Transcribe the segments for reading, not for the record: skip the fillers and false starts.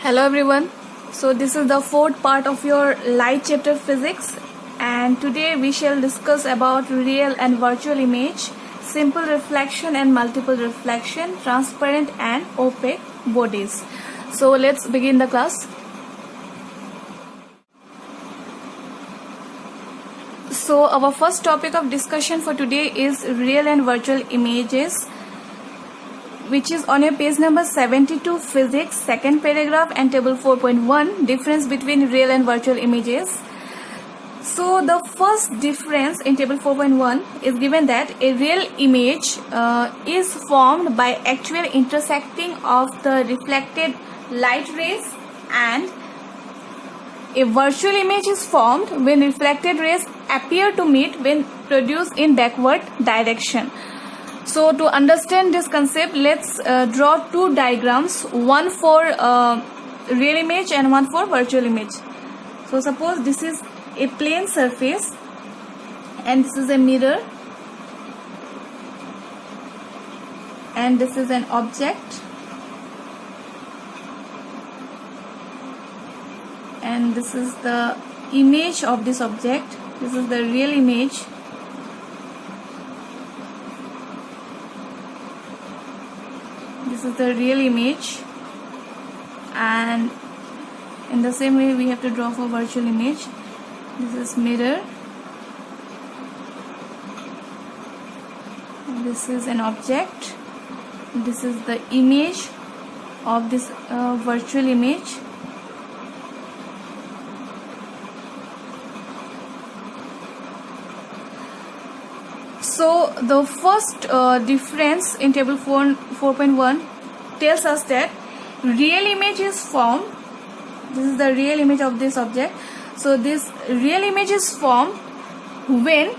Hello everyone. So this is the fourth part of your light chapter physics, and today we shall discuss about real and virtual image, simple reflection and multiple reflection, transparent and opaque bodies. So let's begin the class. So our first topic of discussion for today is real and virtual images, which is on your page number 72, physics, second paragraph and table 4.1, difference between real and virtual images. So the first difference in table 4.1 is given that a real image is formed by actual intersecting of the reflected light rays, and a virtual image is formed when reflected rays appear to meet when produced in backward direction. So to understand this concept, let's draw two diagrams, one for real image and one for virtual image. So suppose this is a plane surface and this is a mirror, and this is an object, and this is the image of this object. This is the real image. This is the real image, and in the same way we have to draw for virtual image. This is mirror, this is an object, this is the image of this virtual image. So the first difference in table 4.1 tells us that real image is formed. This is the real image of this object. So this real image is formed when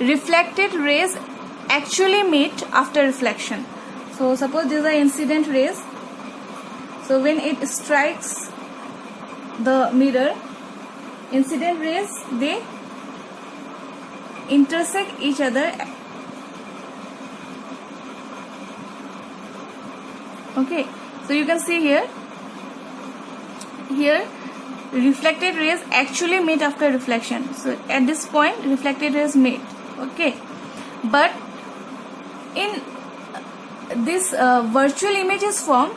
reflected rays actually meet after reflection. So suppose these are incident rays. So when it strikes the mirror, incident rays, they intersect each other. Okay, so you can see here reflected rays actually meet after reflection. So at this point reflected rays meet. Okay, but in this virtual image is formed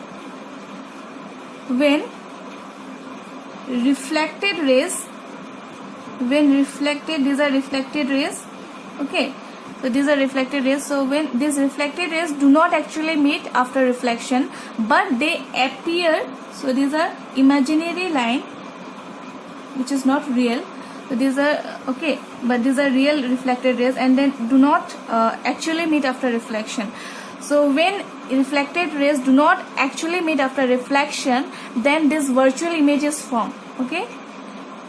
when reflected rays, these are reflected rays. Okay, so these are reflected rays. So when these reflected rays do not actually meet after reflection, but they appear, so these are imaginary line which is not real. So these are okay, but these are real reflected rays and then do not actually meet after reflection. So when reflected rays do not actually meet after reflection, then this virtual image is formed. Okay,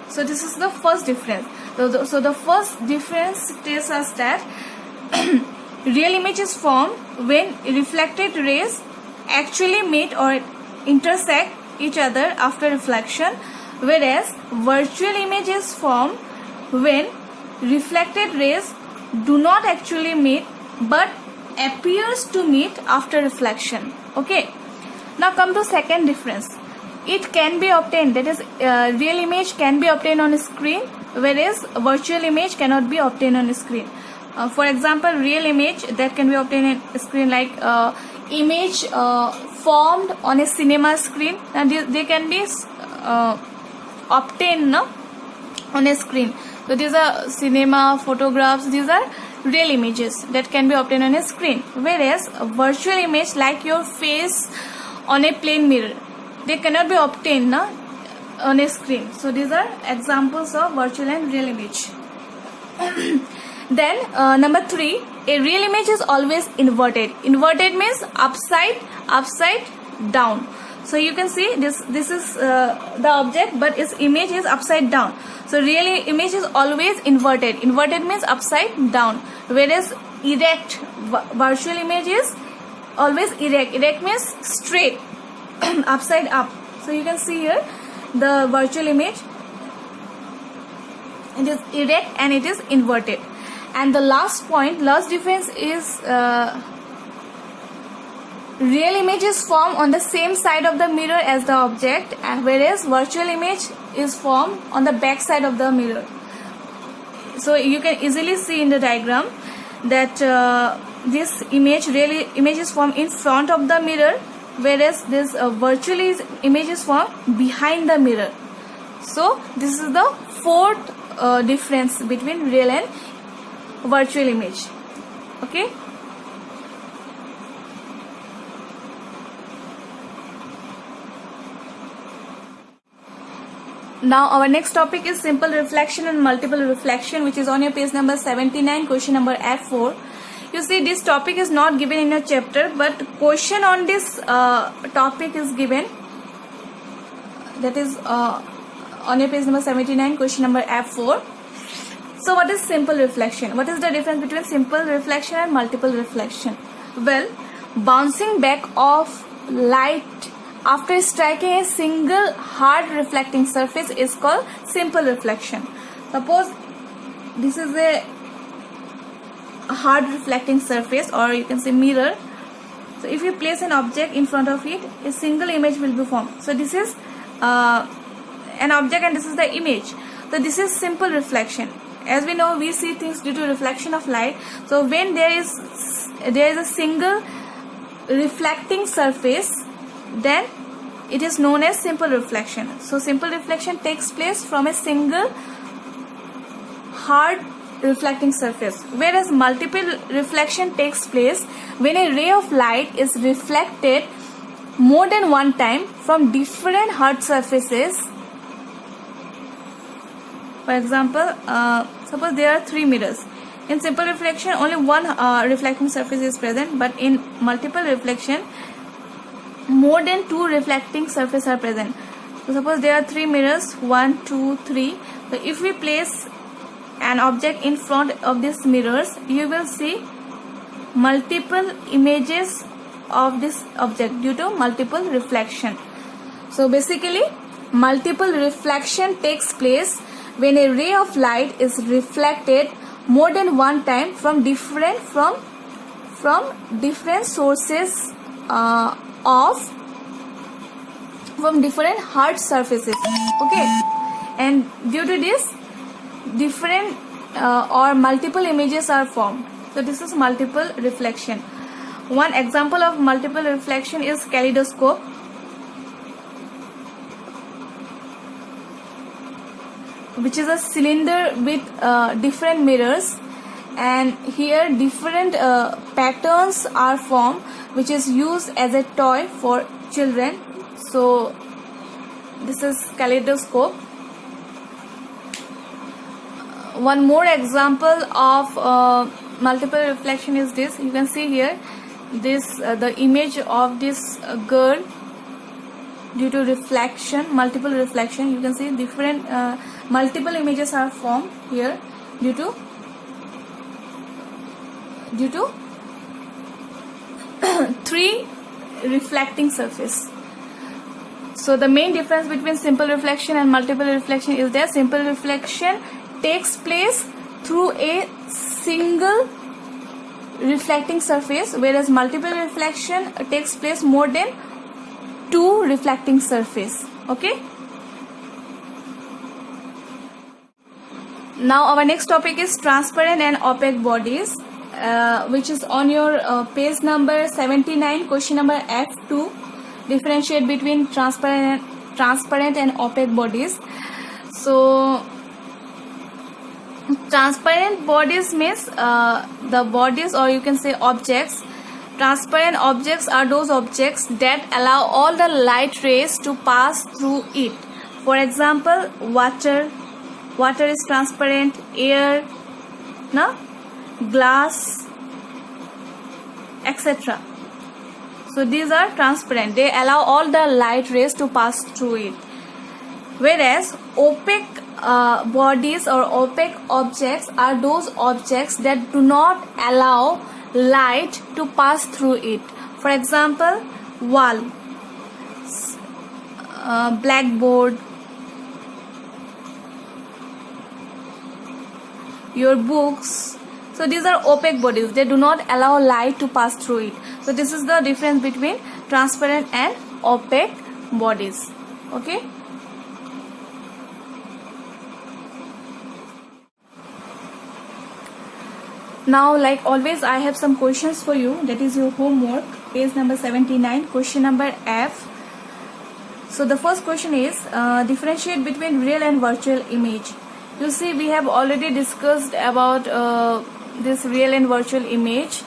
so this is the first difference. So the first difference tells us that real image is formed when reflected rays actually meet or intersect each other after reflection, whereas virtual image is formed when reflected rays do not actually meet but appears to meet after reflection. Okay, now come to second difference. It can be obtained, that is real image can be obtained on a screen, whereas virtual image cannot be obtained on a screen. For example, real image that can be obtained on a screen, like image formed on a cinema screen, and they can be obtained on a screen. So these are cinema photographs, these are real images that can be obtained on a screen, whereas a virtual image like your face on a plane mirror, they cannot be obtained on a screen. So these are examples of virtual and real image. Then number 3, a real image is always inverted. Inverted means upside down. So you can see this is the object, but its image is upside down. So real image is always inverted. Inverted means upside down, whereas erect, virtual image is always erect. Erect means straight, upside up. So you can see here the virtual image, it is erect and it is inverted. And the last difference is real image is formed on the same side of the mirror as the object, whereas virtual image is formed on the back side of the mirror. So you can easily see in the diagram that this real image is formed in front of the mirror, whereas this virtual image is formed behind the mirror. So this is the fourth difference between real and virtual image. Okay. Now our next topic is simple reflection and multiple reflection, which is on your page number 79, question number F4. You see, this topic is not given in your chapter, but question on this topic is given. That is on your page number 79, question number F4. So what is simple reflection? What is the difference between simple reflection and multiple reflection? Well, bouncing back of light after striking a single hard reflecting surface is called simple reflection. Suppose this is a hard reflecting surface, or you can say mirror. So if you place an object in front of it, a single image will be formed. So this is an object and this is the image. So this is simple reflection. As we know, we see things due to reflection of light. So when there is a single reflecting surface, then it is known as simple reflection. So simple reflection takes place from a single hard reflecting surface, whereas multiple reflection takes place when a ray of light is reflected more than one time from different hard surfaces. For example, suppose there are 3 mirrors. In simple reflection, only one reflecting surface is present, but in multiple reflection, more than 2 reflecting surfaces are present. So suppose there are 3 mirrors, 1, 2, 3. So if we place an object in front of these mirrors, you will see multiple images of this object due to multiple reflection. So basically, multiple reflection takes place when a ray of light is reflected more than one time from different sources from different hard surfaces. Okay, and due to this, different or multiple images are formed. So this is multiple reflection. One example of multiple reflection is kaleidoscope, which is a cylinder with different mirrors, and here different patterns are formed, which is used as a toy for children. So this is kaleidoscope. One more example of multiple reflection is this. You can see here this the image of this girl due to reflection, multiple reflection. You can see different multiple images are formed here due to 3 reflecting surface. So the main difference between simple reflection and multiple reflection is that simple reflection takes place through a single reflecting surface, whereas multiple reflection takes place more than 2 reflecting surface. Okay. Now our next topic is transparent and opaque bodies, which is on your page number 79, question number F2. Differentiate between transparent and opaque bodies. So transparent bodies means the bodies, or you can say objects. Transparent objects are those objects that allow all the light rays to pass through it. For example, water is transparent, air, glass, etc. So these are transparent. They allow all the light rays to pass through it. Whereas opaque bodies or opaque objects are those objects that do not allow light to pass through it. For example, wall, blackboard, your books. So these are opaque bodies. They do not allow light to pass through it. So this is the difference between transparent and opaque bodies. Okay. Now, like always, I have some questions for you. That is your homework, page number 79, question number F. So the first question is differentiate between real and virtual image. You see, we have already discussed about this real and virtual image.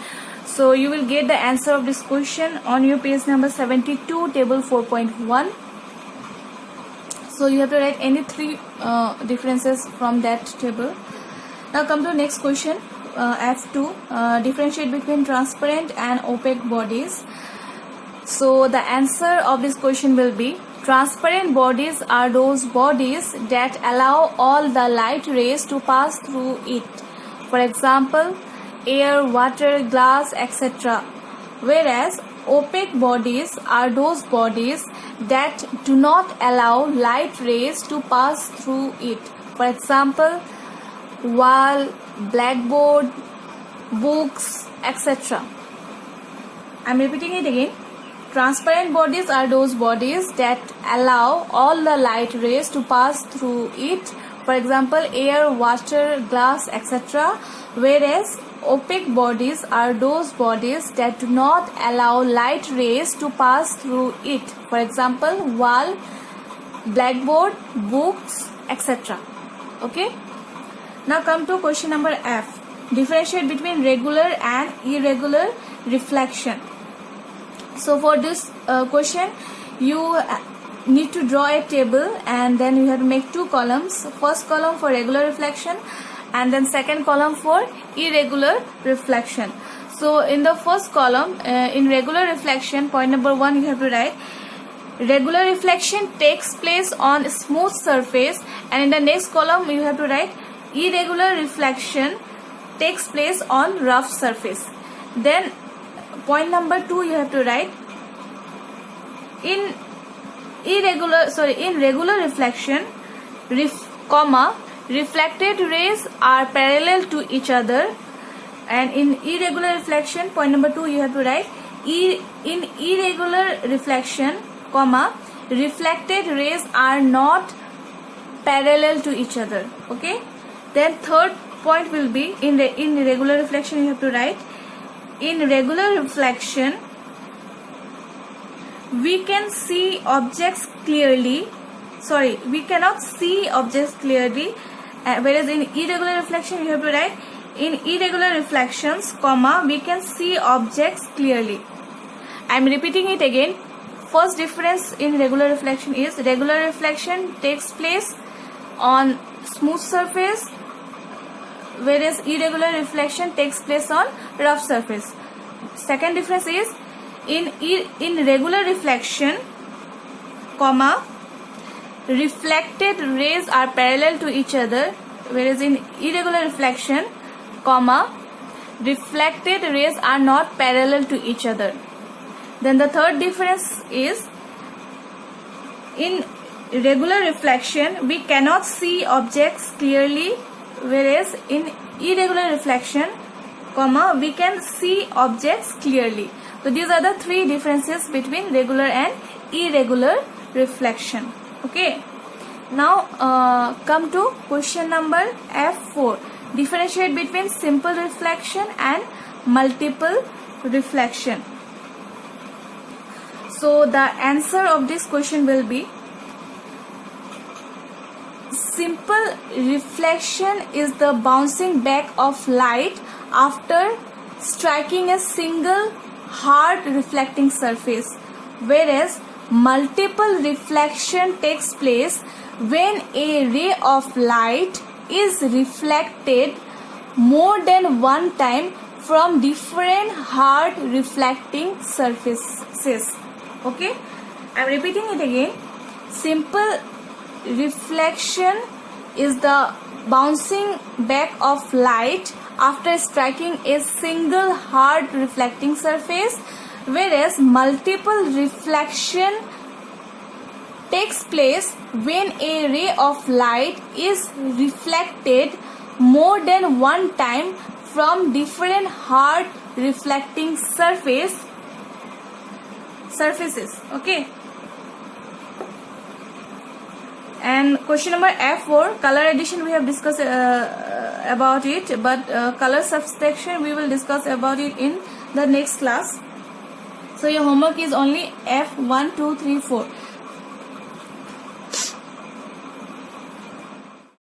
So you will get the answer of this question on your page number 72, table 4.1. So you have to write any three differences from that table. Now come to next question, F2, differentiate between transparent and opaque bodies. So the answer of this question will be transparent bodies are those bodies that allow all the light rays to pass through it. For example, air, water, glass, etc. Whereas opaque bodies are those bodies that do not allow light rays to pass through it. For example, wall, blackboard, books, etc. I am repeating it again. Transparent bodies are those bodies that allow all the light rays to pass through it. For example, air, water, glass, etc. Whereas opaque bodies are those bodies that do not allow light rays to pass through it. For example, wall, blackboard, books, etc. Okay. Now come to question number F. Differentiate between regular and irregular reflection. So for this question, you need to draw a table and then you have to make two columns. First column for regular reflection and then second column for irregular reflection. So in the first column, in regular reflection, point number 1 you have to write regular reflection takes place on smooth surface, and in the next column you have to write irregular reflection takes place on rough surface. Then point number 2 you have to write in regular reflection reflected rays are parallel to each other, and in irregular reflection, point number 2 you have to write in irregular reflection reflected rays are not parallel to each other. Okay. Then third point will be in regular reflection you have to write in regular reflection we can see objects clearly. We cannot see objects clearly. Whereas in irregular reflection you have to write in irregular reflections, we can see objects clearly. I am repeating it again. First difference in regular reflection is regular reflection takes place on smooth surface, whereas irregular reflection takes place on rough surface. Second difference is in regular reflection, reflected rays are parallel to each other, whereas in irregular reflection, reflected rays are not parallel to each other. Then the third difference is in regular reflection we cannot see objects clearly, whereas in irregular reflection, we can see objects clearly. So these are the three differences between regular and irregular reflection. Okay. Now come to question number F4. Differentiate between simple reflection and multiple reflection. So the answer of this question will be simple reflection is the bouncing back of light after striking a single hard reflecting surface, whereas multiple reflection takes place when a ray of light is reflected more than one time from different hard reflecting surfaces. Okay, I am repeating it again. Simple reflection is the bouncing back of light after striking a single hard reflecting surface, whereas multiple reflection takes place when a ray of light is reflected more than one time from different hard reflecting surface, surfaces. Okay. And question number F4, color addition we have discussed about it, but color subtraction we will discuss about it in the next class. So your homework is only F1, 2, 3, 4.